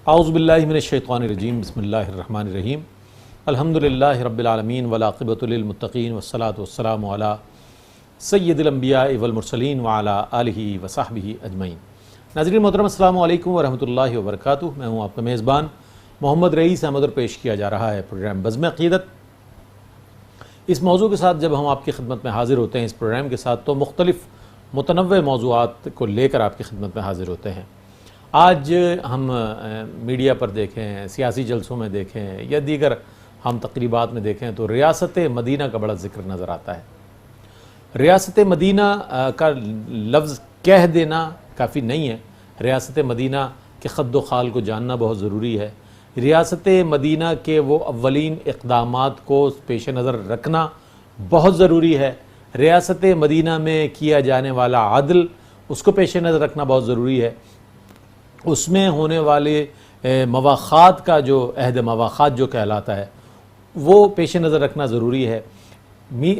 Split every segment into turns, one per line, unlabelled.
اعوذ باللہ من الشیطان الرجیم بسم اللہ الرحمن الرحیم الحمدللہ رب العالمین والعاقبۃ للمتقین والصلاۃ والسلام علی سید الانبیاء والمرسلین وعلی آلہ وصحبہ اجمعین۔ ناظرین محترم السلام علیکم ورحمۃ اللہ وبرکاتہ۔ میں ہوں آپ کا میزبان محمد رئیس احمد اور پیش کیا جا رہا ہے پروگرام بزم عقیدت۔ اس موضوع کے ساتھ جب ہم آپ کی خدمت میں حاضر ہوتے ہیں اس پروگرام کے ساتھ تو مختلف متنوع موضوعات کو لے کر آپ کی خدمت میں حاضر ہوتے ہیں۔ آج ہم میڈیا پر دیکھیں، سیاسی جلسوں میں دیکھیں یا دیگر ہم تقریبات میں دیکھیں تو ریاست مدینہ کا بڑا ذکر نظر آتا ہے۔ ریاست مدینہ کا لفظ کہہ دینا کافی نہیں ہے، ریاست مدینہ کے خد و خال کو جاننا بہت ضروری ہے۔ ریاست مدینہ کے وہ اولین اقدامات کو پیش نظر رکھنا بہت ضروری ہے۔ ریاست مدینہ میں کیا جانے والا عدل اس کو پیش نظر رکھنا بہت ضروری ہے۔ اس میں ہونے والے مواخات کا جو عہد مواخات جو کہلاتا ہے وہ پیش نظر رکھنا ضروری ہے۔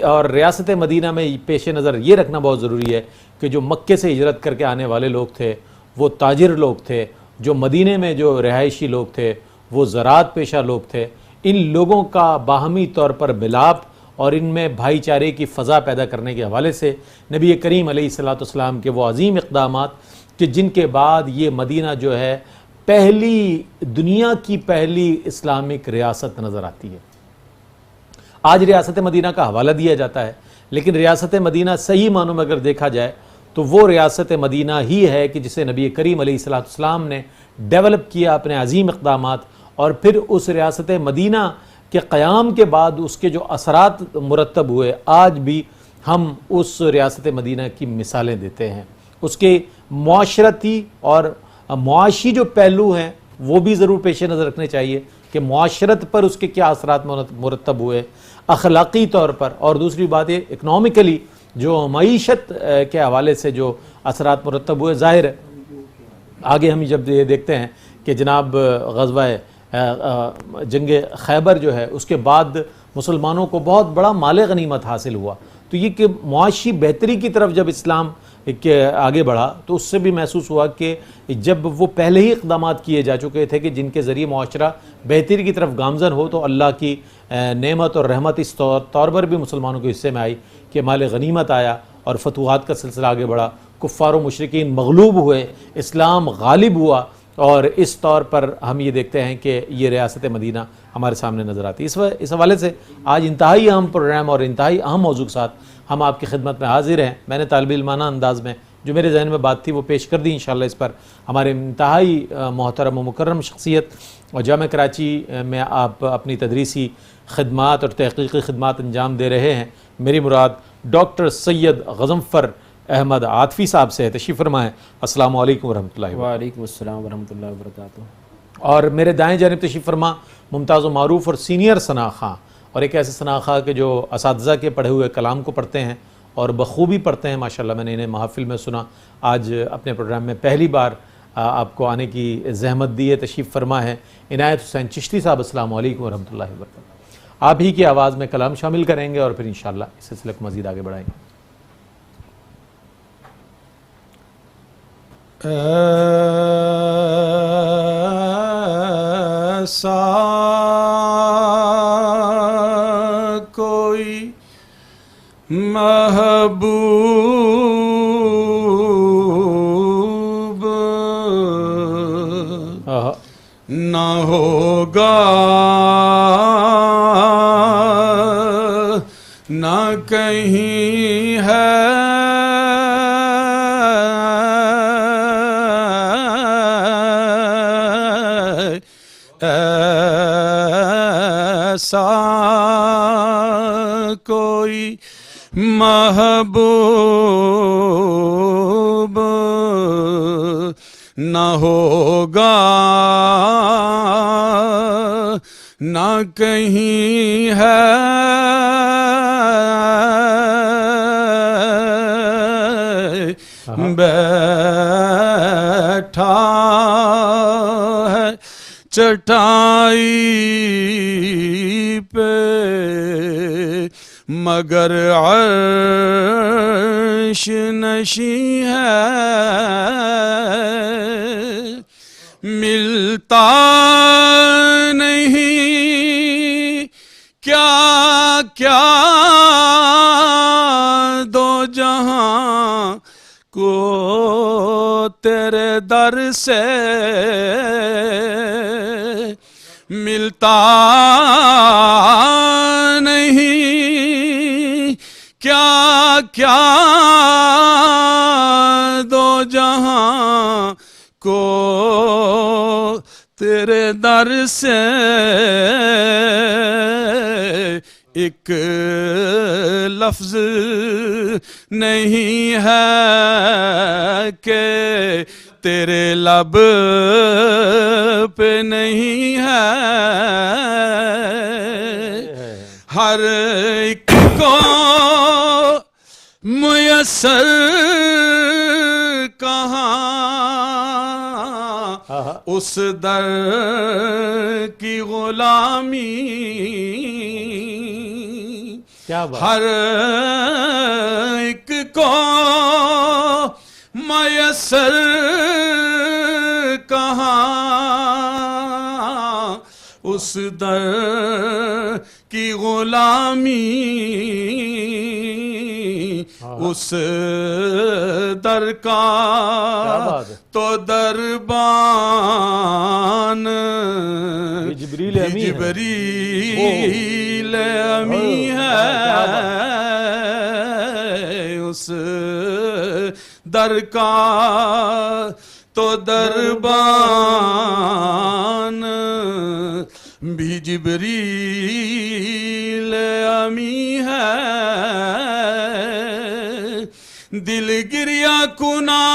اور ریاست مدینہ میں پیش نظر یہ رکھنا بہت ضروری ہے کہ جو مکے سے ہجرت کر کے آنے والے لوگ تھے وہ تاجر لوگ تھے، جو مدینے میں جو رہائشی لوگ تھے وہ زراعت پیشہ لوگ تھے۔ ان لوگوں کا باہمی طور پر ملاپ اور ان میں بھائی چارے کی فضا پیدا کرنے کے حوالے سے نبی کریم علیہ الصلوۃ والسلام کے وہ عظیم اقدامات کہ جن کے بعد یہ مدینہ جو ہے پہلی دنیا کی پہلی اسلامک ریاست نظر آتی ہے۔ آج ریاست مدینہ کا حوالہ دیا جاتا ہے، لیکن ریاست مدینہ صحیح معنوں میں اگر دیکھا جائے تو وہ ریاست مدینہ ہی ہے کہ جسے نبی کریم علیہ الصلوۃ والسلام نے ڈیولپ کیا اپنے عظیم اقدامات، اور پھر اس ریاست مدینہ کے قیام کے بعد اس کے جو اثرات مرتب ہوئے آج بھی ہم اس ریاست مدینہ کی مثالیں دیتے ہیں۔ اس کے معاشرتی اور معاشی جو پہلو ہیں وہ بھی ضرور پیش نظر رکھنے چاہیے کہ معاشرت پر اس کے کیا اثرات مرتب ہوئے اخلاقی طور پر، اور دوسری بات یہ اکنامکلی جو معیشت کے حوالے سے جو اثرات مرتب ہوئے۔ ظاہر ہے آگے ہم جب یہ دیکھتے ہیں کہ جناب غزوہ جنگ خیبر جو ہے اس کے بعد مسلمانوں کو بہت بڑا مال غنیمت حاصل ہوا، تو یہ کہ معاشی بہتری کی طرف جب اسلام کہ آگے بڑھا تو اس سے بھی محسوس ہوا کہ جب وہ پہلے ہی اقدامات کیے جا چکے تھے کہ جن کے ذریعے معاشرہ بہتری کی طرف گامزن ہو، تو اللہ کی نعمت اور رحمت اس طور پر بھی مسلمانوں کے حصے میں آئی کہ مال غنیمت آیا اور فتوحات کا سلسلہ آگے بڑھا، کفار و مشرکین مغلوب ہوئے، اسلام غالب ہوا، اور اس طور پر ہم یہ دیکھتے ہیں کہ یہ ریاست مدینہ ہمارے سامنے نظر آتی ہے۔ اس حوالے سے آج انتہائی اہم پروگرام اور انتہائی اہم موضوع کے ساتھ ہم آپ کی خدمت میں حاضر ہیں۔ میں نے طالب علمانہ انداز میں جو میرے ذہن میں بات تھی وہ پیش کر دی، انشاءاللہ اس پر ہمارے انتہائی محترم و مکرم شخصیت اور جامعہ کراچی میں آپ اپنی تدریسی خدمات اور تحقیقی خدمات انجام دے رہے ہیں، میری مراد ڈاکٹر سید غضنفر احمد عاطفی صاحب سے ہے۔ تشریف فرمائیں۔ السلام علیکم ورحمۃ اللہ وبرکاتہ۔
وعلیکم السلام ورحمۃ اللہ وبرکاتہ۔
اور میرے دائیں جانب تشریف فرما ممتاز و معروف اور سینئر ثنا خاں، اور ایک ایسے ثنا خاں کہ جو اساتذہ کے پڑھے ہوئے کلام کو پڑھتے ہیں اور بخوبی پڑھتے ہیں ماشاءاللہ۔ میں نے انہیں محافل میں سنا، آج اپنے پروگرام میں پہلی بار آپ کو آنے کی زحمت دی ہے، تشریف فرما ہے عنایت حسین چشتی صاحب۔ السلام علیکم ورحمۃ اللہ وبرکاتہ۔ آپ ہی کی آواز میں کلام شامل کریں گے اور پھر انشاءاللہ اس سلسلے کو مزید آگے بڑھائیں گے۔
ایسا کوئی محبوب نہ ہوگا نہ کہیں ہے ایسا کوئی محبوب نہ ہوگا نہ کہیں ہے بیٹھا ہے چٹائی پہ مگر عرش نشیں ہے، مل ملتا نہیں کیا کیا دو جہاں کو تیرے در سے ملتا نہیں کیا کیا دو جہاں کو تیرے در سے ایک لفظ نہیں ہے کہ تیرے لب پہ نہیں ہے ہر ایک کو میسر کہاں اس در کی غلامی ہر ایک کو میسر کہاں اس در کی غلامی اس در کا تو دربان جبریل امی ہے اس در کا تو دربان بھی جبریل امی ہے دل گریا کنا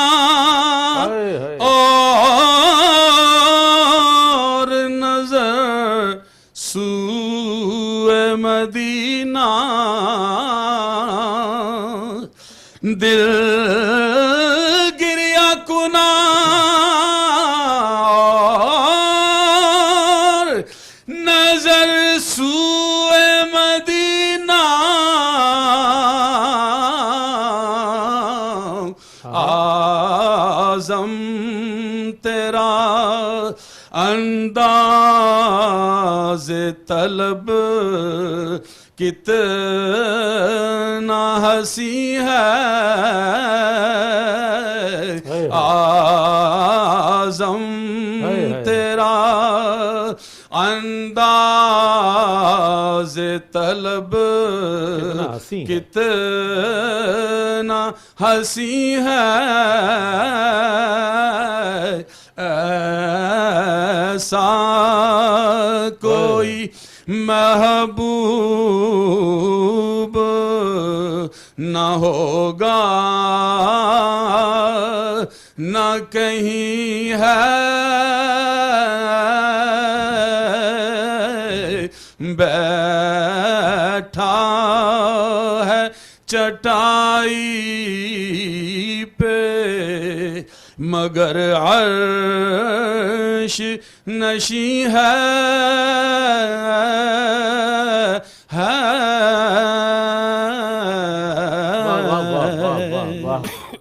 اور نظر سوئے مدینہ دل گریا کنا اور نظر سوئے مدینہ اعظم تیرا انداز طلب کتنا ہنسی ہے اعظم تیرا انداز طلب کتنا ہنسی ہے ایسا کوئی محبوب نہ ہوگا نہ کہیں ہے بیٹھا ہے چٹائی پہ مگر عرش نشی ہے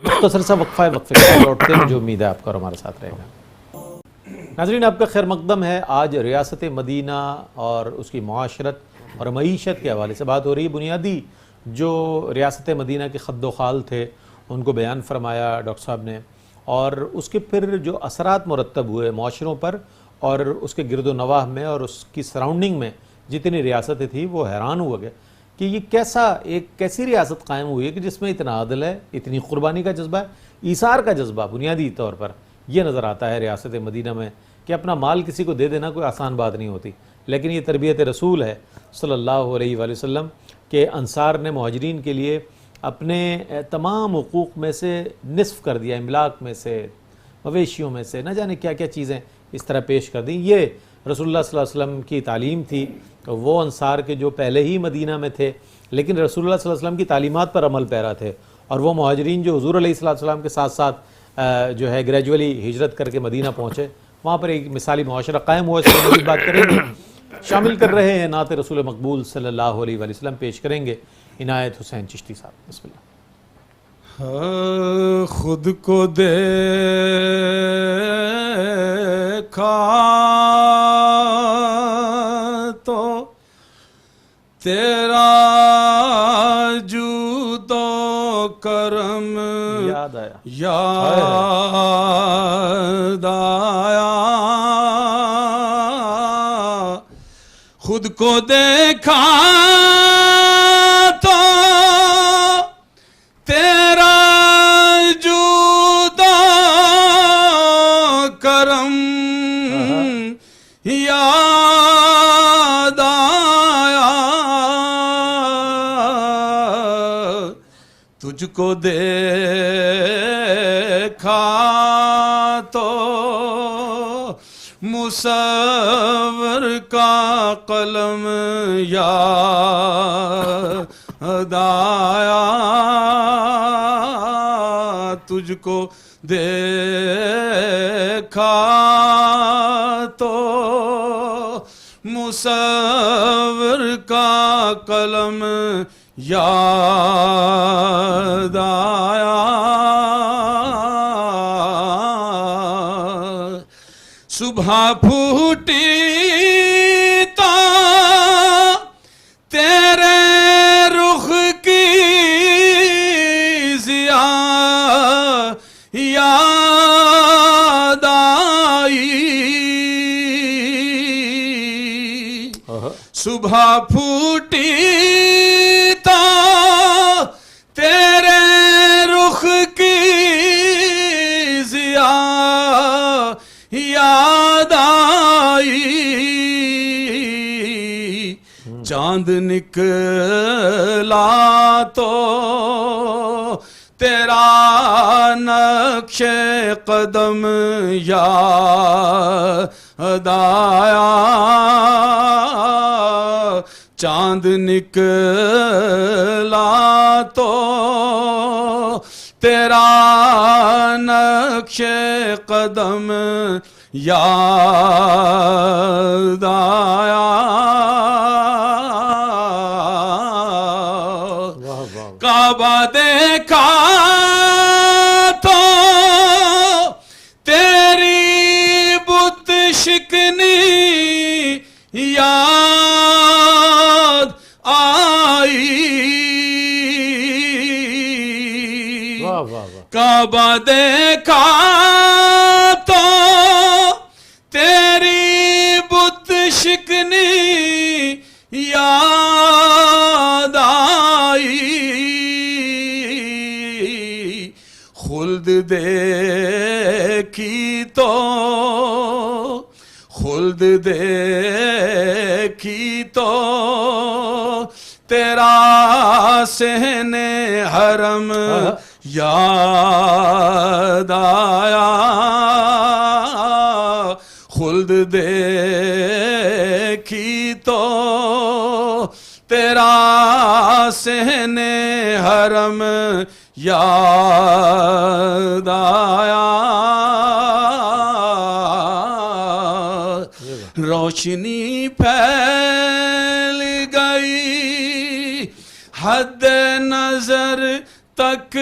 مختصر سا وقفہ وقفے کے بعد لوٹتے ہیں جو امید ہے آپ کا اور ہمارے ساتھ رہے گا. ناظرین آپ کا خیر مقدم ہے. آج ریاست مدینہ اور اس کی معاشرت اور معیشت کے حوالے سے بات ہو رہی ہے. بنیادی جو ریاست مدینہ کے خد و خال تھے ان کو بیان فرمایا ڈاکٹر صاحب نے, اور اس کے پھر جو اثرات مرتب ہوئے معاشروں پر اور اس کے گرد و نواح میں اور اس کی سراؤنڈنگ میں جتنی ریاستیں تھیں, وہ حیران ہو گئے کہ یہ کیسی ریاست قائم ہوئی ہے کہ جس میں اتنا عدل ہے, اتنی قربانی کا جذبہ ہے, ایثار کا جذبہ بنیادی طور پر یہ نظر آتا ہے ریاست مدینہ میں کہ اپنا مال کسی کو دے دینا کوئی آسان بات نہیں ہوتی. لیکن یہ تربیت رسول ہے صلی اللہ علیہ وآلہ وسلم کہ انصار نے مہاجرین کے لیے اپنے تمام حقوق میں سے نصف کر دیا, املاک میں سے, مویشیوں میں سے, نہ جانے کیا کیا چیزیں اس طرح پیش کر دیں. یہ رسول اللہ صلی اللہ علیہ وسلم کی تعلیم تھی. وہ انصار کے جو پہلے ہی مدینہ میں تھے لیکن رسول اللہ صلی اللہ علیہ وسلم کی تعلیمات پر عمل پیرا تھے, اور وہ مہاجرین جو حضور علیہ السلام کے ساتھ ساتھ جو ہے گریجولی ہجرت کر کے مدینہ پہنچے, وہاں پر ایک مثالی معاشرہ قائم ہوا. اس میں مزید بات کریں گے. شامل کر رہے ہیں نعت رسول مقبول صلی اللہ علیہ وآلہ وسلم, پیش کریں گے عنایت حسین چشتی صاحب. بسم اللہ.
خود کو دیکھا
یاد آیا
یاد آیا خود کو دیکھا تو تیرا جودا کرم یاد آیا تجھ کو دیکھا تو مصور کا قلم یاد آیا تجھ کو دیکھا تو مصور کا قلم یاد آیا صبح پھوٹی تو تیرے رخ کی ضیا یاد آئی صبح پھوٹی تو تیرے رخ کی ضیا یاد آئی چاند نکلا تو تیرا نقش قدم یاد آیا چاند نکلا تو تیرا نقش قدم یاد آیا کعبہ دیکھا تو تیری بت شکنی یاد آئی کعبہ دیکھا تو تیری بت شکنی یاد آئی خلد دیکھی تو خلد دیکھی تو تیرا صحن حرم یاد آیا خلد دیکھی تو تیرا صحن حرم یاد آیا روشنی پھیل گئی حد نظر تک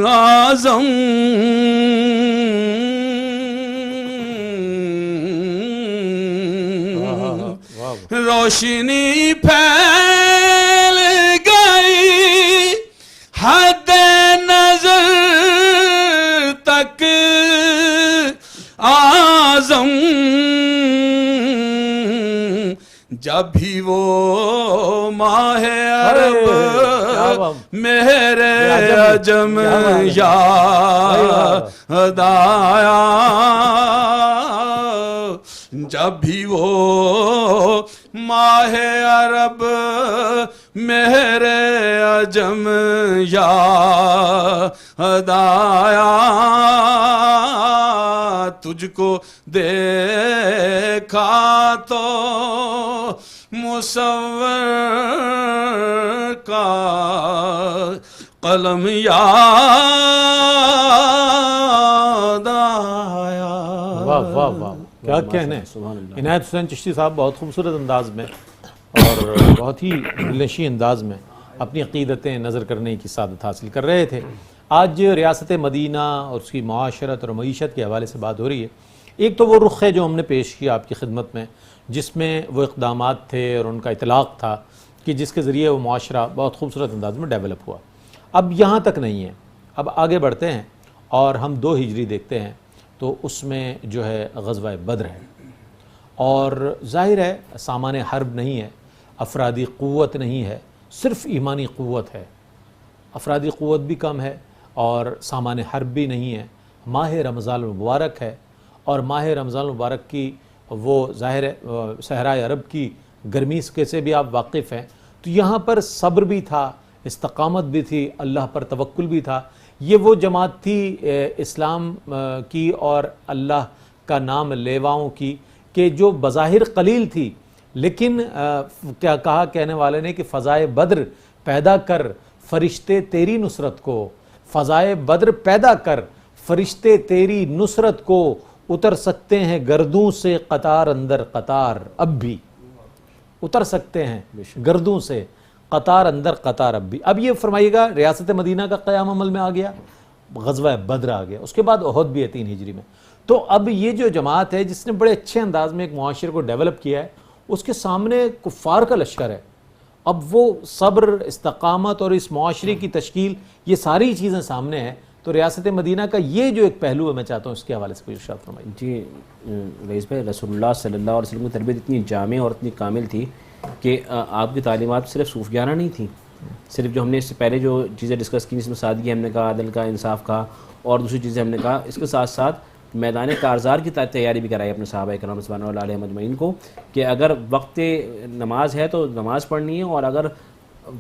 اعظم روشنی پھیل گئی حد نظر تک اعظم جب بھی وہ ماہ عرب میرے عجم یاد آیا جب بھی وہ ماہ عرب میرے عجم یاد آیا تجھ کو دیکھا تو مصور کا قلم یاد آیا.
واہ واہ واہ کیا کہنے. عنایت حسین چشتی صاحب بہت خوبصورت انداز میں اور بہت ہی دلنشین انداز میں اپنی عقیدتیں نظر کرنے کی سعادت حاصل کر رہے تھے. آج ریاست مدینہ اور اس کی معاشرت اور معیشت کے حوالے سے بات ہو رہی ہے. ایک تو وہ رخ ہے جو ہم نے پیش کیا آپ کی خدمت میں، جس میں وہ اقدامات تھے اور ان کا اطلاق تھا کہ جس کے ذریعے وہ معاشرہ بہت خوبصورت انداز میں ڈیولپ ہوا. اب یہاں تک نہیں ہے، اب آگے بڑھتے ہیں اور ہم 2 ہجری دیکھتے ہیں تو اس میں جو ہے غزوہ بدر ہے، اور ظاہر ہے سامان حرب نہیں ہے، افرادی قوت نہیں ہے، صرف ایمانی قوت ہے، افرادی قوت بھی کم ہے اور سامان حرب بھی نہیں ہے، ماہ رمضان المبارک ہے، اور ماہ رمضان المبارک کی وہ ظاہر ہے صحرائے عرب کی گرمی کے سے بھی آپ واقف ہیں، تو یہاں پر صبر بھی تھا، استقامت بھی تھی، اللہ پر توکل بھی تھا۔ یہ وہ جماعت تھی اسلام کی اور اللہ کا نام لیواؤں کی کہ جو بظاہر قلیل تھی، لیکن کیا کہا کہنے والے نے کہ فضائے بدر پیدا کر فرشتے تیری نصرت کو، فضائے بدر پیدا کر فرشتے تیری نصرت کو، اتر سکتے ہیں گردوں سے قطار اندر قطار، اب بھی اتر سکتے ہیں گردوں سے قطار اندر قطار اب بھی۔ اب یہ فرمائیے گا ریاست مدینہ کا قیام عمل میں آ گیا، غزوہ بدر آ گیا، اس کے بعد احد بھی ہے 3 ہجری میں۔ تو اب یہ جو جماعت ہے جس نے بڑے اچھے انداز میں ایک معاشرے کو ڈیولپ کیا ہے، اس کے سامنے کفار کا لشکر ہے۔ اب وہ صبر، استقامت اور اس معاشرے کی تشکیل، یہ ساری چیزیں سامنے ہیں، تو ریاست مدینہ کا یہ جو ایک پہلو ہے میں چاہتا ہوں اس کے حوالے سے کوئی ارشاد فرمائیے۔
جی رئیس بھائی، رسول اللہ صلی اللہ علیہ وسلم کی تربیت اتنی جامع اور اتنی کامل تھی کہ آپ کی تعلیمات صرف صوفیانہ نہیں تھیں، صرف جو ہم نے اس سے پہلے جو چیزیں ڈسکس کی، جس میں سادگی ہم نے کہا، عدل کا، انصاف کا، اور دوسری چیزیں ہم نے کہا، اس کے ساتھ ساتھ میدان کارزار کی تیاری بھی کرائی اپنے صحابہ کرام رضوان اللہ علیہم اجمعین کو، کہ اگر وقت نماز ہے تو نماز پڑھنی ہے، اور اگر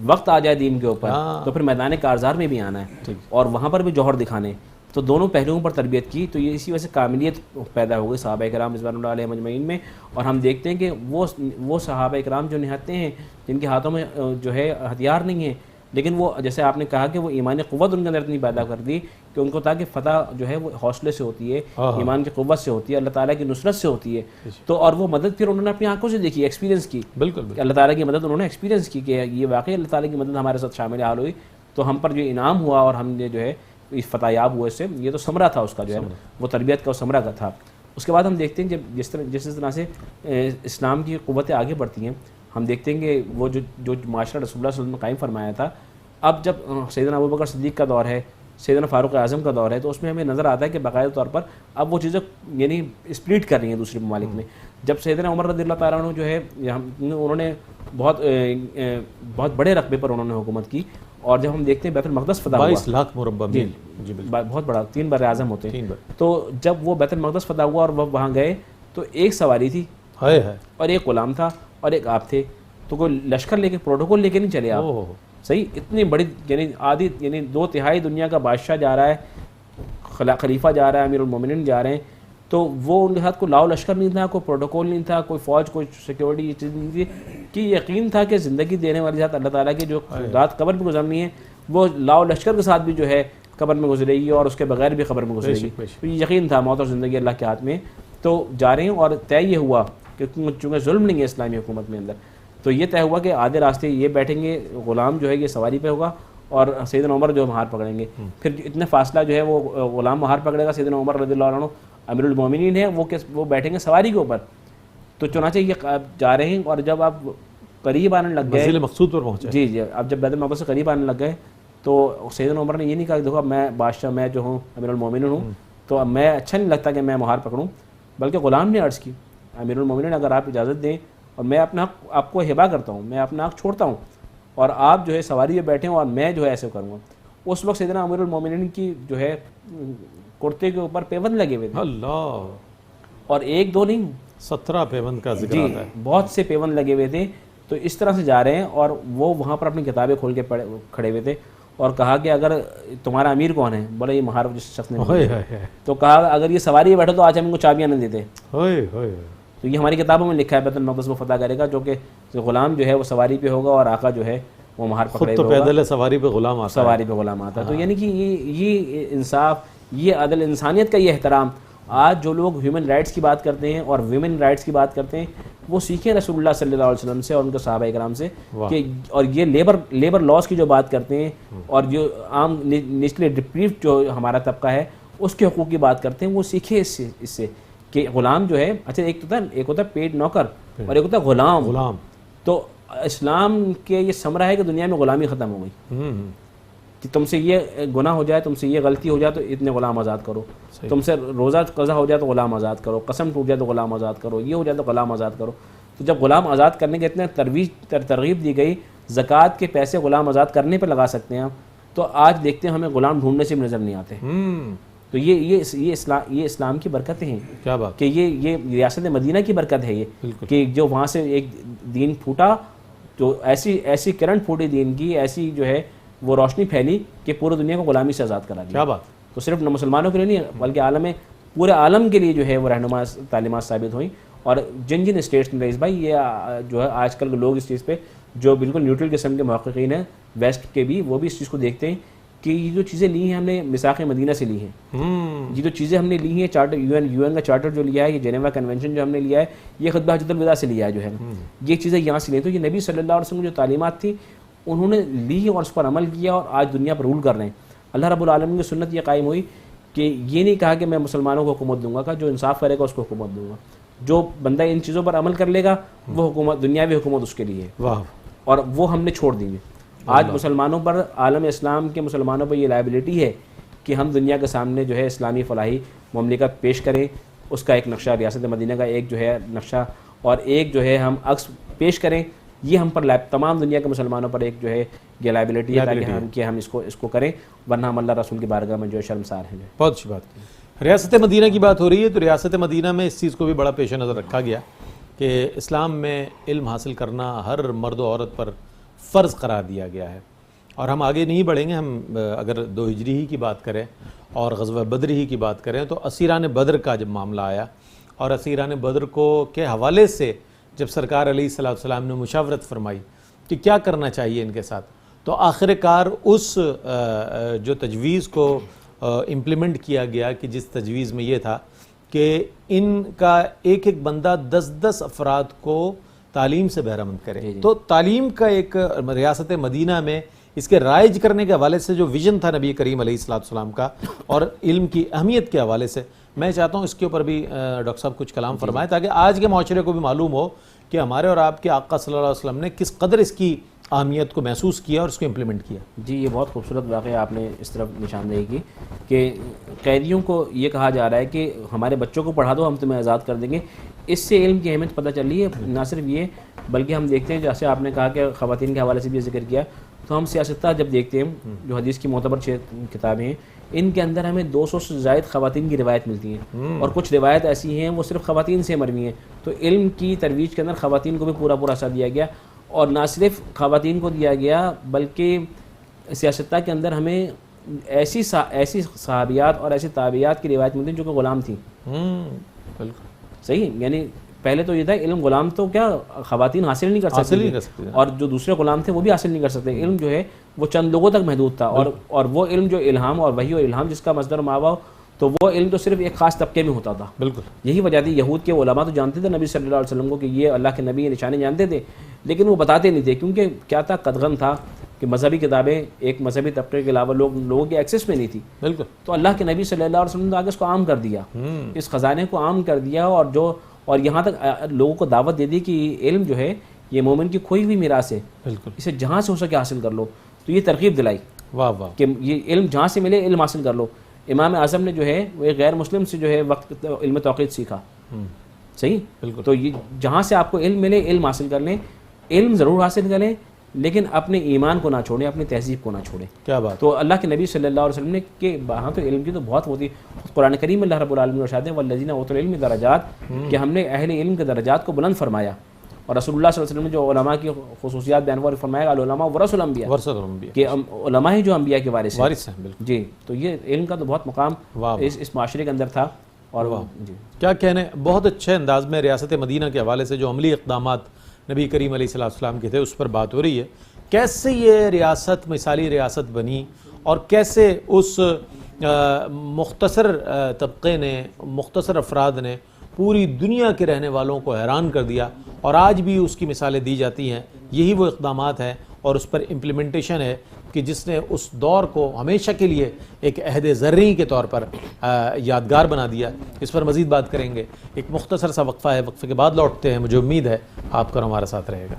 وقت آ جائے دین کے اوپر تو پھر میدان کارزار میں بھی آنا ہے اور وہاں پر بھی جوہر دکھانے۔ تو دونوں پہلوؤں پر تربیت کی، تو یہ اسی وجہ سے کاملیت پیدا ہو گئی صحابہ کرام رضوان اللہ علیہم اجمعین میں۔ اور ہم دیکھتے ہیں کہ وہ صحابہ کرام جو نہتے ہیں، جن کے ہاتھوں میں جو ہے ہتھیار نہیں ہیں، لیکن وہ جیسے آپ نے کہا کہ وہ ایمانی قوت ان کے اندر اتنی پیدا کر دی کہ ان کو تاکہ فتح جو ہے وہ حوصلے سے ہوتی ہے، ایمان کی قوت سے ہوتی ہے، اللہ تعالیٰ کی نصرت سے ہوتی ہے۔ تو اور وہ مدد پھر انہوں نے اپنی آنکھوں سے دیکھی، ایکسپیرینس کی،
بالکل
اللہ تعالیٰ کی مدد انہوں نے ایکسپیرینس کی کہ یہ واقعی اللہ تعالیٰ کی مدد ہمارے ساتھ شامل حال ہوئی، تو ہم پر جو انعام ہوا اور ہم نے جو ہے اس فتح یاب ہوئے سے، یہ تو ثمرہ تھا اس کا، جو ہے وہ تربیت کا ثمرہ کا تھا۔ اس کے بعد ہم دیکھتے ہیں جب جس طرح سے اسلام کی قوتیں آگے بڑھتی ہیں، ہم دیکھتے ہیں کہ وہ جو معاشرہ رسول اللہ صلی اللہ علیہ وسلم نے قائم فرمایا تھا، اب جب سیدنا ابوبکر صدیق کا دور ہے، سیدنا فاروق اعظم کا دور ہے، تو اس میں ہمیں نظر آتا ہے کہ باقاعدہ طور پر اب وہ چیزیں یعنی اسپلٹ کر رہی ہیں دوسرے ممالک میں۔ جب سیدنا عمر رضی اللہ تعالیٰ عنہ جو ہے انہوں نے بہت بڑے رقبے پر انہوں نے حکومت کی، اور جب ہم دیکھتے ہیں بیت المقدس فتح ہوا،
22 لاکھ مربع میل،
بہت بڑا، 3 بر اعظم ہوتے ہیں، تو جب وہ بیت المقدس فتح ہوا اور وہ وہاں گئے تو ایک سواری تھی اور ایک غلام تھا اور ایک آپ تھے، تو کوئی لشکر لے کے، پروٹوکول لے کے نہیں چلے آپ، صحیح، اتنی بڑی یعنی 2/3 دنیا کا بادشاہ جا رہا ہے، خلیفہ جا رہا ہے، امیر المومنین جا رہے ہیں، تو وہ ان کے ساتھ کوئی لاؤ لشکر نہیں تھا، کوئی پروٹوکول نہیں تھا، کوئی فوج، کوئی سیکیورٹی، یہ چیز نہیں تھی، کہ یقین تھا کہ زندگی دینے والی ذات اللہ تعالیٰ کی جو رات قبر میں گزرنی ہے، وہ لاؤ لشکر کے ساتھ بھی جو ہے قبر میں گزرے گی اور اس کے بغیر بھی قبر میں گزرے گی۔ تو یہ یقین تھا موت اور زندگی اللہ کے ہاتھ میں، تو جا رہے ہیں، اور طے یہ ہوا کہ چونکہ ظلم نہیں ہے اسلامی حکومت میں اندر، تو یہ طے ہوا کہ آدھے راستے یہ بیٹھیں گے، غلام جو ہے یہ سواری پہ ہوگا اور سیدنا عمر جو مہار پکڑیں گے، پھر اتنے فاصلہ جو ہے وہ غلام مہار پکڑے گا، سیدنا عمر رضی اللہ عنہ امیر المومنین ہے، وہ بیٹھیں گے سواری کے اوپر۔ تو چنانچہ یہ جا رہے ہیں، اور جب آپ قریب آنے لگ گئے،
منزل مقصود پر پہنچے،
جی اب جب بیت المقدس سے قریب آنے لگ گئے تو سیدنا عمر نے یہ نہیں کہا کہ دیکھو میں بادشاہ، میں جو ہوں امیر المومنین ہوں، تو اب میں اچھا نہیں لگتا کہ میں مہار پکڑوں، بلکہ غلام نے عرض کی امیر المومنین اگر آپ اجازت دیں اور میں اپنا حق آپ کو ہبا کرتا ہوں، میں اپنا حق چھوڑتا ہوں اور آپ جو ہے سواری پہ بیٹھیں اور میں جو ہے ایسے کروں گا۔ اس وقت سیدنا امیر المومنین کی جو ہے کرتے کے اوپر پیوند لگے ہوئے تھے، اللہ، اور 1 2 نہیں،
17 پیوند کا ذکر آتا ہے،
بہت سے پیوند لگے ہوئے تھے۔ تو اس طرح سے جا رہے ہیں، اور وہ وہاں پر اپنی کتابیں کھول کے کھڑے ہوئے تھے، اور کہا کہ اگر تمہارا امیر کون ہے، بولے یہ مہار جس شخص نے، تو کہا اگر یہ سواری بیٹھے تو آج ہم ان کو چابیاں نہیں دیتے۔ تو یہ ہماری کتابوں میں لکھا ہے بیت المقدس وہ فتح کرے گا، جو کہ غلام جو ہے وہ سواری پہ ہوگا اور آقا جو ہے وہ مہار پکڑے ہوگا،
پیدل سواری پہ غلام آتا ہے،
سواری پہ غلام آتا ہے۔ تو یعنی کہ یہ انصاف، یہ عدل، انسانیت کا یہ احترام، آج جو لوگ ہیومن رائٹس کی بات کرتے ہیں اور ویمن رائٹس کی بات کرتے ہیں، وہ سیکھیں رسول اللہ صلی اللہ علیہ وسلم سے اور ان کے صحابہ کرام سے، کہ اور یہ لیبر لاس کی جو بات کرتے ہیں اور جو عام نیچلی ڈپریو جو ہمارا طبقہ ہے اس کے حقوق کی بات کرتے ہیں، وہ سیکھے اس سے کہ غلام جو ہے، اچھا ایک ہوتا ہے پیڈ نوکر اور ایک ہوتا ہے غلام۔ تو اسلام کے یہ ثمرہ ہے کہ دنیا میں غلامی ختم ہو گئی، کہ تم سے یہ گناہ ہو جائے، تم سے یہ غلطی ہو جائے تو اتنے غلام آزاد کرو، تم سے روزہ قضا ہو جائے تو غلام آزاد کرو، قسم ٹوٹ جائے تو غلام آزاد کرو، یہ ہو جائے تو غلام آزاد کرو۔ تو جب غلام آزاد کرنے کے اتنے ترغیب دی گئی، زکوٰۃ کے پیسے غلام آزاد کرنے پہ لگا سکتے ہیں ہم، تو آج دیکھتے ہیں ہمیں غلام ڈھونڈنے سے بھی نظر نہیں آتے۔ تو یہ اسلام کی برکتیں ہیں،
کیا بات،
کہ یہ ریاست مدینہ کی برکت ہے یہ، کہ جو وہاں سے ایک دین پھوٹا، تو ایسی کرنٹ پھوٹی دین کی، ایسی جو ہے وہ روشنی پھیلی کہ پورے دنیا کو غلامی سے آزاد کرا دیا۔
کیا بات،
تو صرف مسلمانوں کے لیے نہیں بلکہ پورے عالم کے لیے جو ہے وہ رہنما تعلیمات ثابت ہوئیں۔ اور جن اسٹیٹس میں رئیس بھائی یہ جو ہے آج کل لوگ اس چیز پہ جو بالکل نیوٹرل قسم کے محققین ہیں ویسٹ کے بھی، وہ بھی اس چیز کو دیکھتے ہیں کہ یہ جو چیزیں لی ہیں ہم نے میثاق مدینہ سے لی ہیں، یہ جو چیزیں ہم نے لی ہیں چارٹر یو این کا چارٹر جو لیا ہے، یہ جنیوا کنونشن جو ہم نے لیا ہے، یہ خطبہ حجۃ الوداع سے لیا ہے جو ہے، یہ چیزیں یہاں سے لی۔ تو یہ نبی صلی اللہ علیہ وسلم جو تعلیمات تھی انہوں نے لی اور اس پر عمل کیا، اور آج دنیا پر رول کر رہے ہیں۔ اللہ رب العالمین کی سنت یہ قائم ہوئی کہ یہ نہیں کہا کہ میں مسلمانوں کو حکومت دوں گا، کہ جو انصاف کرے گا اس کو حکومت دوں گا، جو بندہ ان چیزوں پر عمل کر لے گا وہ حکومت، دنیاوی حکومت اس کے لیے ہے،
واہ، اور
وہ ہم نے چھوڑ دی ہے۔ آج مسلمانوں پر، عالم اسلام کے مسلمانوں پر یہ لائبلٹی ہے کہ ہم دنیا کے سامنے جو ہے اسلامی فلاحی مملکت پیش کریں، اس کا ایک نقشہ، ریاست مدینہ کا ایک جو ہے نقشہ اور ایک جو ہے ہم عکس پیش کریں، یہ ہم پر تمام دنیا کے مسلمانوں پر ایک جو ہے یہ لائبلٹی ہے تاکہ ہم اس کو کریں، ورنہ ہم اللہ رسول کی بارگاہ میں جو شرمسار ہیں۔
بہت اچھی بات کی۔ ریاست مدینہ کی بات ہو رہی ہے تو ریاست مدینہ میں اس چیز کو بھی بڑا پیش نظر رکھا گیا کہ اسلام میں علم حاصل کرنا ہر مرد و عورت پر فرض قرار دیا گیا ہے۔ اور ہم آگے نہیں بڑھیں گے، ہم اگر 2 ہجری ہی کی بات کریں اور غزوہ بدر ہی کی بات کریں تو اسیران بدر کا جب معاملہ آیا اور اسیران بدر کے حوالے سے جب سرکار علیہ السلام نے مشاورت فرمائی کہ کیا کرنا چاہیے ان کے ساتھ، تو آخر کار اس جو تجویز کو امپلیمنٹ کیا گیا کہ جس تجویز میں یہ تھا کہ ان کا ایک بندہ 10 افراد کو تعلیم سے بہرمند کرے۔ تو تعلیم کا ایک ریاست مدینہ میں اس کے رائج کرنے کے حوالے سے جو ویژن تھا نبی کریم علیہ السلام کا اور علم کی اہمیت کے حوالے سے، میں چاہتا ہوں اس کے اوپر بھی ڈاکٹر صاحب کچھ کلام فرمائیں تاکہ آج کے معاشرے کو بھی معلوم ہو کہ ہمارے اور آپ کے آقا صلی اللہ علیہ وسلم نے کس قدر اس کی اہمیت کو محسوس کیا اور اس کو امپلیمنٹ کیا۔
جی، یہ بہت خوبصورت واقعہ آپ نے اس طرف نشاندہی کی کہ قیدیوں کو یہ کہا جا رہا ہے کہ ہمارے بچوں کو پڑھا دو، ہم تمہیں آزاد کر دیں گے۔ اس سے علم کی اہمیت پتہ چل رہی ہے۔ نہ صرف یہ بلکہ ہم دیکھتے ہیں جیسے آپ نے کہا کہ خواتین کے حوالے سے بھی ذکر کیا، تو ہم سیاستہ جب دیکھتے ہیں جو حدیث کی معتبر 6 کتابیں ہیں، ان کے اندر ہمیں 200 سے زائد خواتین کی روایت ملتی ہیں، اور کچھ روایت ایسی ہیں وہ صرف خواتین سے مروی ہیں۔ تو علم کی ترویج کے اندر خواتین کو بھی پورا حصہ دیا گیا، اور نہ صرف خواتین کو دیا گیا بلکہ سیاستہ کے اندر ہمیں ایسی صحابیات اور ایسی تابعیات کی روایت ملتی ہیں جو کہ غلام تھیں۔
بالکل
صحیح، یعنی پہلے تو یہ تھا علم غلام تو کیا خواتین حاصل نہیں کر سکتی، اور جو دوسرے غلام تھے وہ بھی حاصل نہیں کر سکتے۔ علم جو ہے وہ چند لوگوں تک محدود تھا، اور وہ علم جو الہام اور وحی و الہام جس کا مصدر ماوا ہو، تو وہ علم تو صرف ایک خاص طبقے میں ہوتا تھا۔
بالکل
یہی وجہ تھی یہود کے علماء تو جانتے تھے نبی صلی اللہ علیہ وسلم کو کہ یہ اللہ کے نبی نشانی جانتے تھے، لیکن وہ بتاتے نہیں تھے، کیونکہ کیا تھا، قدغن تھا کہ مذہبی کتابیں ایک مذہبی طبقے کے علاوہ لوگوں کے ایکسیس میں نہیں تھی۔
بالکل،
تو اللہ کے نبی صلی اللہ علیہ وسلم نے آگے اس کو عام کر دیا، اس خزانے کو عام کر دیا، اور یہاں تک لوگوں کو دعوت دے دی کہ علم جو ہے یہ مومن کی کھوئی ہوئی میراث ہے،
بالکل،
اسے جہاں سے ہو سکے حاصل کر لو۔ تو یہ ترغیب دلائی
واہ واہ
کہ یہ علم جہاں سے ملے علم حاصل کر لو۔ امام اعظم نے جو ہے وہ ایک غیر مسلم سے جو ہے وقت علم توقیت سیکھا، صحیح،
بالکل۔
تو یہ جہاں سے آپ کو علم ملے علم حاصل کر لیں، علم ضرور حاصل کریں لیکن اپنے ایمان کو نہ چھوڑیں، اپنی تہذیب کو نہ چھوڑیں۔
کیا بات،
تو اللہ کے نبی صلی اللہ علیہ وسلم نے کہ وہاں تو علم کی تو بہت ہوتی، قرآن کریم اللہ رب العالمین ارشاد ہے والذین اوتوا العلم درجات، کہ ہم نے اہل علم کے درجات کو بلند فرمایا، اور رسول اللہ صلی اللہ علیہ وسلم نے جو علماء کی خصوصیات بیان فرمایا العلماء ورثۃ الانبیاء، کہ علماء ہی جو انبیاء کے وارث ہیں۔
بالکل
جی، تو یہ علم کا تو بہت مقام اس معاشرے کے اندر تھا۔ اور جی
کیا کہنے، بہت اچھے انداز میں ریاست مدینہ کے حوالے سے جو عملی اقدامات نبی کریم علیہ السلام کے تھے اس پر بات ہو رہی ہے، کیسے یہ ریاست مثالی ریاست بنی اور کیسے اس مختصر طبقے نے، مختصر افراد نے پوری دنیا کے رہنے والوں کو حیران کر دیا، اور آج بھی اس کی مثالیں دی جاتی ہیں۔ یہی وہ اقدامات ہیں اور اس پر امپلیمنٹیشن ہے کہ جس نے اس دور کو ہمیشہ کے لیے ایک عہد زرعی کے طور پر یادگار بنا دیا۔ اس پر مزید بات کریں گے، ایک مختصر سا وقفہ ہے، وقفے کے بعد لوٹتے ہیں، مجھے امید ہے آپ کا ہمارے ساتھ رہے گا۔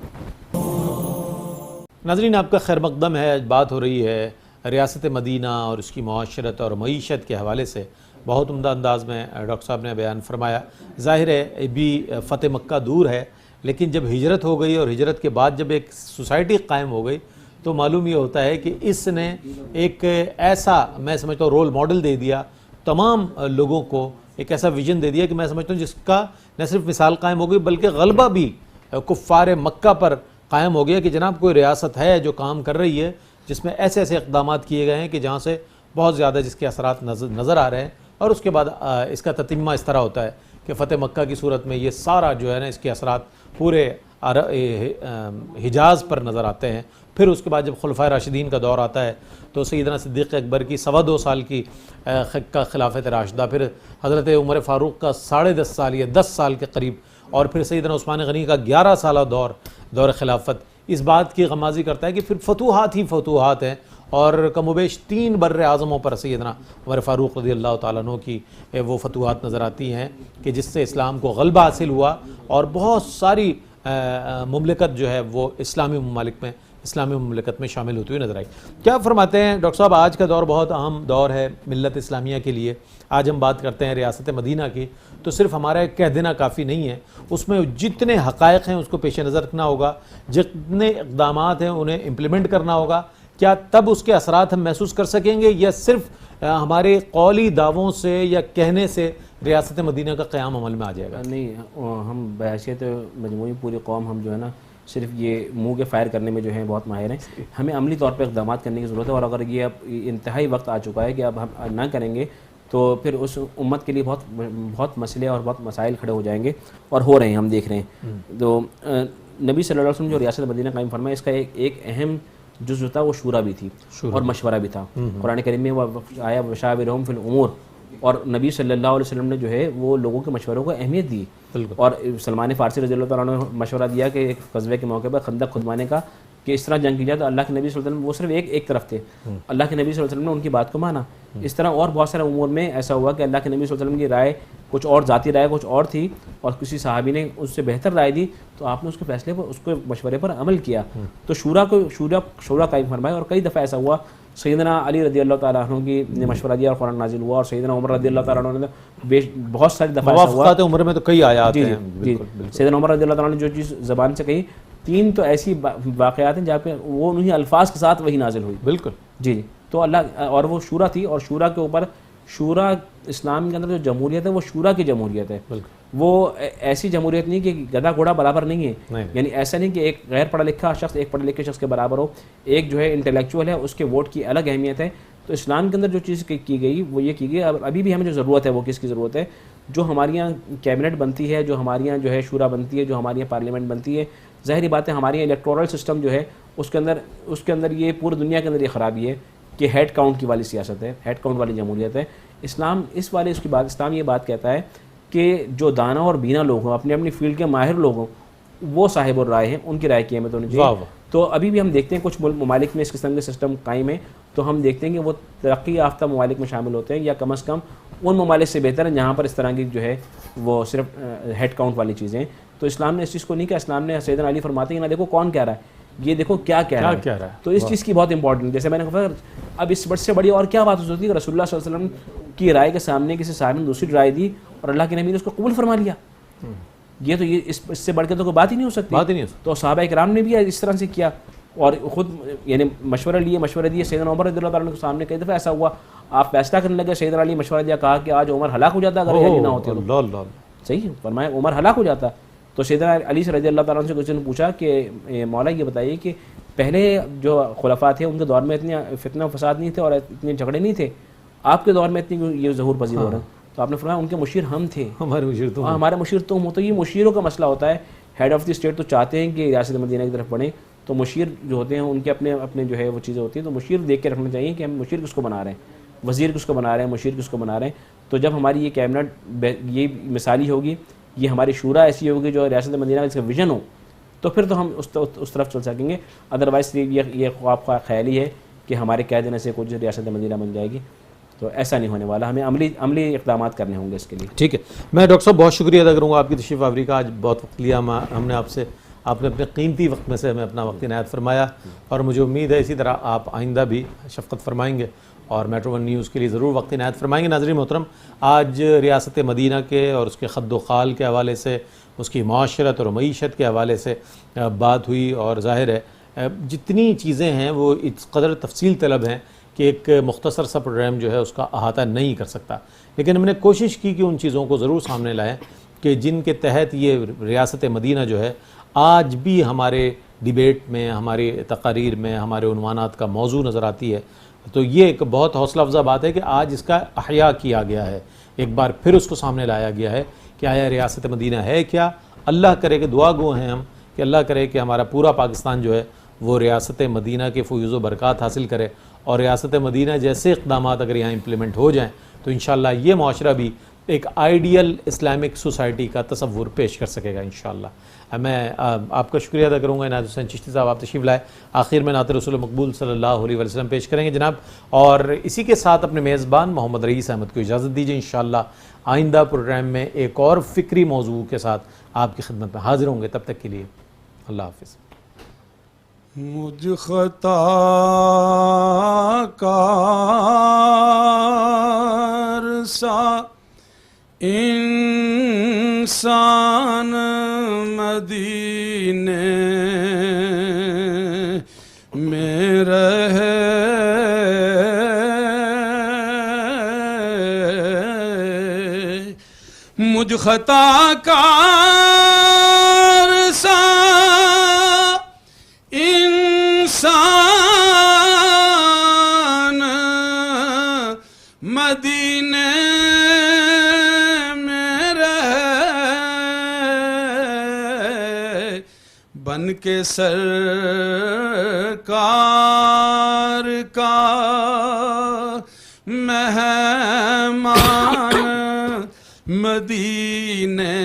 ناظرین، آپ کا خیر مقدم ہے۔ آج بات ہو رہی ہے ریاست مدینہ اور اس کی معاشرت اور معیشت کے حوالے سے بہت عمدہ انداز میں ڈاکٹر صاحب نے بیان فرمایا. ظاہر ہے ابھی فتح مکہ دور ہے، لیکن جب ہجرت ہو گئی اور ہجرت کے بعد جب ایک سوسائٹی قائم ہو گئی تو معلوم یہ ہوتا ہے کہ اس نے ایک ایسا میں سمجھتا ہوں رول ماڈل دے دیا تمام لوگوں کو، ایک ایسا ویژن دے دیا کہ میں سمجھتا ہوں جس کا نہ صرف مثال قائم ہو گئی بلکہ غلبہ بھی کفار مکہ پر قائم ہو گیا کہ جناب کوئی ریاست ہے جو کام کر رہی ہے جس میں ایسے ایسے اقدامات کیے گئے ہیں کہ جہاں سے بہت زیادہ جس کے اثرات نظر آ رہے ہیں. اور اس کے بعد اس کا تتمہ اس طرح ہوتا ہے کہ فتح مکہ کی صورت میں یہ سارا جو ہے نا اس کے اثرات پورے حجاز پر نظر آتے ہیں. پھر اس کے بعد جب خلفائے راشدین کا دور آتا ہے تو سیدنا صدیق اکبر کی 2.25 سال کی کا خلافت راشدہ، پھر حضرت عمر فاروق کا 10.5 سال یا 10 سال کے قریب، اور پھر سیدنا عثمان غنی کا 11 سالہ دور خلافت اس بات کی غمازی کرتا ہے کہ پھر فتوحات ہی فتوحات ہیں. اور کم و بیش 3 بر اعظموں پر سیدنا عمر فاروق رضی اللہ تعالیٰ عنہ کی وہ فتوحات نظر آتی ہیں کہ جس سے اسلام کو غلبہ حاصل ہوا اور بہت ساری مملکت جو ہے وہ اسلامی مملکت میں شامل ہوتی ہوئی نظر آئی. کیا فرماتے ہیں ڈاکٹر صاحب؟ آج کا دور بہت اہم دور ہے ملت اسلامیہ کے لیے. آج ہم بات کرتے ہیں ریاست مدینہ کی، تو صرف ہمارا ایک کہہ دینا کافی نہیں ہے، اس میں جتنے حقائق ہیں اس کو پیش نظر رکھنا ہوگا، جتنے اقدامات ہیں انہیں امپلیمنٹ کرنا ہوگا. کیا تب اس کے اثرات ہم محسوس کر سکیں گے یا صرف ہمارے قولی دعووں سے یا کہنے سے ریاست مدینہ کا قیام عمل میں آ جائے گا؟
نہیں، ہم بحیثیت مجموعی پوری قوم ہم جو ہے نا صرف یہ منہ کے فائر کرنے میں جو ہے بہت ماہر ہیں. ہمیں عملی طور پہ اقدامات کرنے کی ضرورت ہے، اور اگر یہ اب انتہائی وقت آ چکا ہے کہ اب ہم نہ کریں گے تو پھر اس امت کے لیے بہت مسئلے اور بہت مسائل کھڑے ہو جائیں گے، اور ہو رہے ہیں، ہم دیکھ رہے ہیں. تو نبی صلی اللہ علیہ وسلم جو ریاست مدینہ قائم فرمایا، اس کا ایک اہم جزو تھا وہ شورا بھی تھی اور مشورہ بھی تھا. قرآن کریم میں وہ آیا وشاورہم فی الامور، اور نبی صلی اللہ علیہ وسلم نے جو ہے وہ لوگوں کے مشوروں کو اہمیت دی. اور سلمان فارسی رضی اللہ تعالیٰ عنہ نے مشورہ دیا کہ ایک غزوے کے موقع پر خندق کھدوانے کا کہ اس طرح جنگ کی جائے، تو اللہ کے نبی صلی اللہ علیہ وسلم وہ صرف ایک طرف تھے، اللہ کے نبی صلی اللہ علیہ وسلم نے ان کی بات کو مانا. اس طرح اور بہت سارے امور میں ایسا ہوا کہ اللہ کے نبی صلی اللہ علیہ وسلم کی رائے کچھ اور، ذاتی رائے کچھ اور تھی، اور کسی صحابی نے اس سے بہتر رائے دی تو آپ نے اس کے فیصلے پر، اس کے مشورے پر عمل کیا. تو شورا قائم فرمایا. اور کئی دفعہ ایسا ہوا سیدنا علی رضی اللہ تعالیٰ عنہ کی نے مشورہ دیا اور قرآن نازل ہوا، اور سیدنا عمر رضی اللہ تعالیٰ عنہ نے بہت ساری دفعہ ایسا ہوا.
موافقات عمر میں تو کئی آیات ہیں.
جی سیدنا عمر رضی اللہ تعالیٰ نے جو چیز زبان سے کہی، 3 تو ایسی واقعات ہیں جہاں پہ وہ انہی الفاظ کے ساتھ وہی نازل ہوئی.
بالکل
جی. تو اللہ، اور وہ شورا تھی، اور شورا کے اوپر، شورا اسلام کے اندر جو جمہوریت ہے وہ شورا کی جمہوریت ہے. وہ ایسی جمہوریت نہیں کہ گدھا گھوڑا برابر نہیں ہے، یعنی ایسا نہیں کہ ایک غیر پڑھا لکھا شخص ایک پڑھے لکھے شخص کے برابر ہو. ایک جو ہے انٹلیکچوئل ہے، اس کے ووٹ کی الگ اہمیت ہے. تو اسلام کے اندر جو چیز کی گئی وہ یہ کی گئی. ابھی بھی ہمیں جو ضرورت ہے وہ کس کی ضرورت ہے؟ جو ہمارے یہاں کیبنٹ بنتی ہے، جو ہمارے یہاں جو ہے شورا بنتی ہے، جو ہمارے یہاں پارلیمنٹ بنتی ہے، ظاہری بات ہے ہمارے یہاں الیکٹورل سسٹم جو ہے اس کے اندر یہ پوری دنیا کے اندر یہ خرابی ہے کہ ہیڈ کاؤنٹ کی والی سیاست ہے، ہیڈ کاؤنٹ والی جمہوریت ہے. اسلام اسلام یہ بات کہتا ہے کہ جو دانا اور بینا لوگ ہوں، اپنی اپنی فیلڈ کے ماہر لوگ ہوں، وہ صاحب الرائے ہیں، ان کی رائے کی اہمیت ہونی چاہیے. تو ابھی بھی ہم دیکھتے ہیں کچھ ممالک میں اس قسم کے سسٹم قائم ہیں، تو ہم دیکھتے ہیں کہ وہ ترقی یافتہ ممالک میں شامل ہوتے ہیں، یا کم از کم ان ممالک سے بہتر ہیں جہاں پر اس طرح کی جو ہے وہ صرف ہیڈ کاؤنٹ والی چیزیں. تو اسلام نے اس چیز کو نہیں کہا. اسلام نے سیدنا علی فرماتے ہیں کہ نہ دیکھو کون کہہ رہا ہے، یہ دیکھو کیا کہہ رہا ہے. تو اس چیز کی بہت امپورٹنٹ، جیسے میں نے کہا اب اس سے بڑی اور کیا بات ہو سکتی ہے کہ رسول اللہ صلی اللہ علیہ وسلم کی رائے کے سامنے کسی صحابی نے دوسری رائے دی اور اللہ کے نبی نے اس کو قبول فرما لیا. یہ تو اس سے بڑھ کے تو کوئی بات ہی نہیں ہو سکتی. تو صحابہ کرام نے بھی اس طرح سے کیا اور خود یعنی مشورے دیے. سیدنا عمر رضی اللہ تعالیٰ عنہ کے سامنے کئی دفعہ ایسا ہوا آپ فیصلہ کرنے لگے، سیدنا علی مشورہ دیا، کہا کہ آج عمر ہلاک ہو جاتا اگر علی نہ ہوتے تو. صحیح فرمایا، عمر ہلاک ہو جاتا. تو سیدنا علی رضی اللہ تعالیٰ عنہ سے کسی نے پوچھا کہ مولا یہ بتائیے کہ پہلے جو خلفاء تھے ان کے دور میں اتنے فتنہ و فساد نہیں تھے اور اتنے جھگڑے نہیں تھے، آپ کے دور میں اتنی یہ ظہور پذیر ہو رہے ہیں. تو آپ نے فرمایا ان کے مشیر ہم تھے، ہمارے مشیر تم ہو. تو یہ مشیروں کا مسئلہ ہوتا ہے. ہیڈ آف دی اسٹیٹ تو چاہتے ہیں کہ ریاست مدینہ کی طرف بڑھیں، تو مشیر جو ہوتے ہیں ان کے اپنے جو ہے وہ چیزیں ہوتی ہیں. تو مشیر دیکھ کے رکھنا چاہیے کہ ہم مشیر کس کو بنا رہے ہیں، وزیر کس کو بنا رہے ہیں، مشیر کس کو بنا رہے ہیں. تو جب ہماری یہ کیبنٹ یہ مثالی ہوگی، یہ ہماری شورا ایسی ہوگی جو ریاست مدینہ کا اس کا ویژن ہو، تو پھر تو ہم اس طرف چل سکیں گے. ادروائز یہ خواب خیالی ہے کہ ہمارے کہہ دینے سے کچھ ریاست مدینہ بن جائے گی، تو ایسا نہیں ہونے والا. ہمیں عملی اقدامات کرنے ہوں گے اس کے لیے.
ٹھیک ہے، میں ڈاکٹر صاحب بہت شکریہ ادا کروں گا آپ کی تشریف آوری کا. آج بہت وقت لیا ہم نے آپ سے. آپ نے اپنے قیمتی وقت میں سے ہمیں اپنا وقت عنایت فرمایا، اور مجھے امید ہے اسی طرح آپ آئندہ بھی شفقت فرمائیں گے اور میٹرو ون نیوز کے لیے ضرور وقت عنایت فرمائیں گے۔ ناظرین محترم، آج ریاست مدینہ کے اور اس کے خد و خال کے حوالے سے، اس کی معاشرت اور معیشت کے حوالے سے بات ہوئی، اور ظاہر ہے جتنی چیزیں ہیں وہ اس قدر تفصیل طلب ہیں کہ ایک مختصر سا پروگرام جو ہے اس کا احاطہ نہیں کر سکتا، لیکن ہم نے کوشش کی کہ ان چیزوں کو ضرور سامنے لائیں کہ جن کے تحت یہ ریاست مدینہ جو ہے آج بھی ہمارے ڈیبیٹ میں، ہماری تقاریر میں، ہمارے عنوانات کا موضوع نظر آتی ہے۔ تو یہ ایک بہت حوصلہ افزا بات ہے کہ آج اس کا احیاء کیا گیا ہے، ایک بار پھر اس کو سامنے لایا گیا ہے کہ آیا ریاست مدینہ ہے کیا۔ اللہ کرے کہ دعا گو ہیں ہم کہ اللہ کرے کہ ہمارا پورا پاکستان جو ہے وہ ریاست مدینہ کے فیوز و برکات حاصل کرے، اور ریاست مدینہ جیسے اقدامات اگر یہاں امپلیمنٹ ہو جائیں تو انشاءاللہ یہ معاشرہ بھی ایک آئیڈیل اسلامک سوسائٹی کا تصور پیش کر سکے گا انشاءاللہ۔ میں آپ کا شکریہ ادا کروں گا عنایت حسین چشتی صاحب، آپ تشریف لائے۔ آخر میں نعت رسول مقبول صلی اللہ علیہ وسلم پیش کریں گے جناب، اور اسی کے ساتھ اپنے میزبان محمد رئیس احمد کو اجازت دیجیے۔ انشاءاللہ آئندہ پروگرام میں ایک اور فکری موضوع کے ساتھ آپ کی خدمت میں حاضر ہوں گے، تب تک کے لیے اللہ حافظ۔
مجھ خطا کار سا انسان مدینے میں رہے، مجھ خطا کار سا انسان مدینے میں رہے، بن کے سرکار کا مہمان مدینے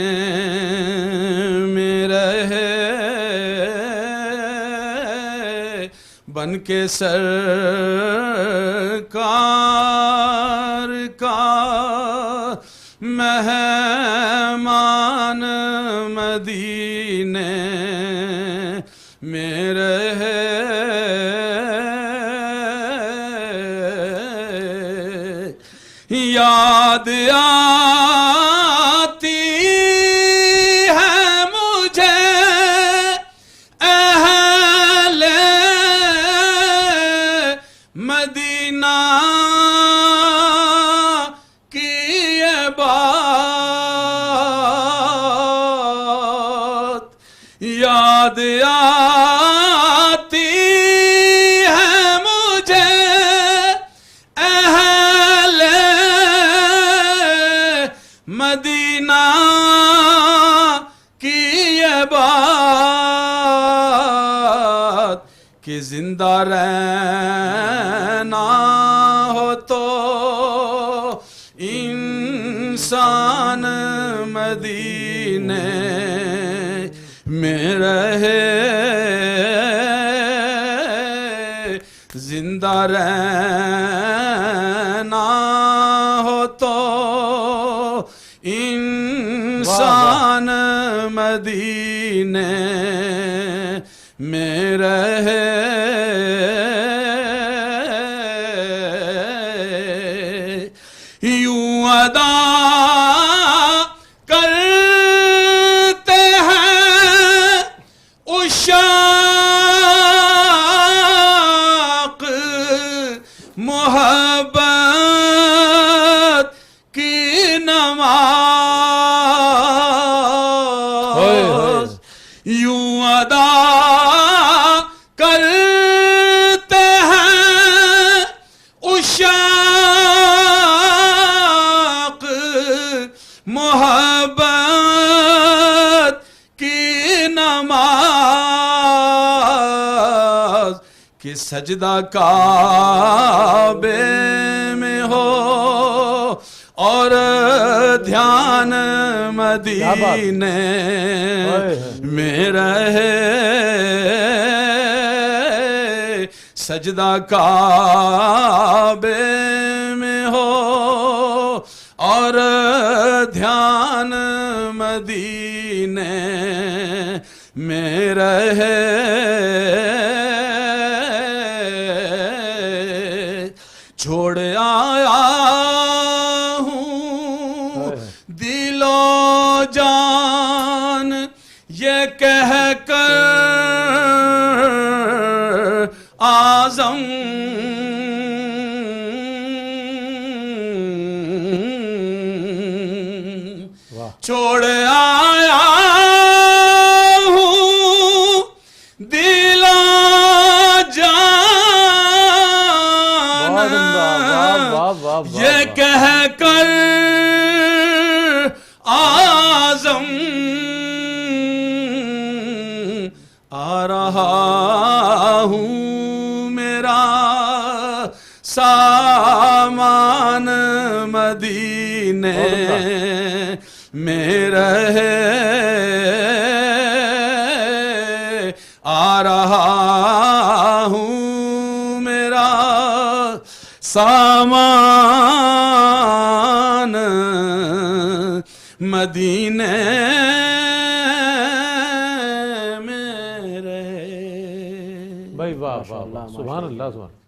میں رہے، بن کے سرکار کا مہمان مدینے میں رہے۔ یاد آتی ہے مجھے اہل مدینہ کی یہ بات، یاد آتی ہے مجھے اہل مدینہ کی یہ بات کہ زندہ رہنا ہو تو انسان مدینے میں رہے، زندہ رہنا ہو تو انسان مدینے میں رہے۔ یوں ادا کرتے ہیں عشاق محبت کی نماز، یوں ادا کرتے ہیں عشاق محبت کی نماز، کہ سجدہ کعبے میں ہو اور دھیان مدینے میں رہے، سجدہ کعبے میں ہو اور دھیان مدینے میں رہے چھوڑ آیا ہوں دل و جان یہ کہہ کر آزم چھوڑ آیا ہوں دل و جان یہ کہہ کر آزم آ رہا ہوں میرا سامان مدینے میں رہے آ رہا ہوں میرا سامان مدینے میں رہے.
بھائی واہ واہ واہ، سبحان اللہ سبحان اللہ.